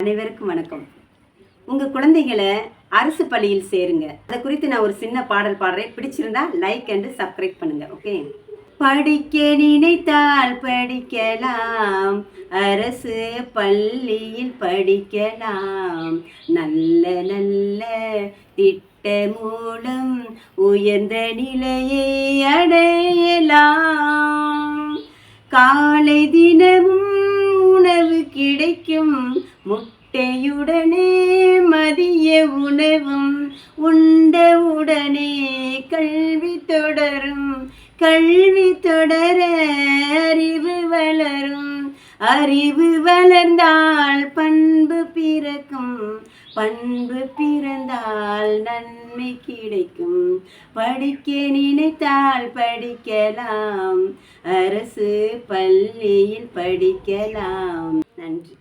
அனைவருக்கும் வணக்கம். உங்கள் குழந்தைகளை அரசு பள்ளியில் சேருங்க. அதை குறித்து நான் ஒரு சின்ன பாடல் பாடுறேன். பிடிச்சிருந்தா லைக் அண்ட் சப்ஸ்கிரைப் பண்ணுங்க. ஓகே. படிக்க நினைத்தால் படிக்கலாம், அரசு பள்ளியில் படிக்கலாம். நல்ல நல்ல திட்ட மூலம் உயர்ந்த நிலையை அடையலாம். காலை தினமும் உணவு கிடைக்கும், முட்டையுடனே மதிய உணவும் உண்டவுடனே கல்வி தொடரும். கல்வி தொடர அறிவு வளரும். அறிவு வளர்ந்தால் பண்பு பிறக்கும். பண்பு பிறந்தால் நன்மை கிடைக்கும். படிக்க நினைத்தால் படிக்கலாம், அரசு பள்ளியில் படிக்கலாம். நன்றி.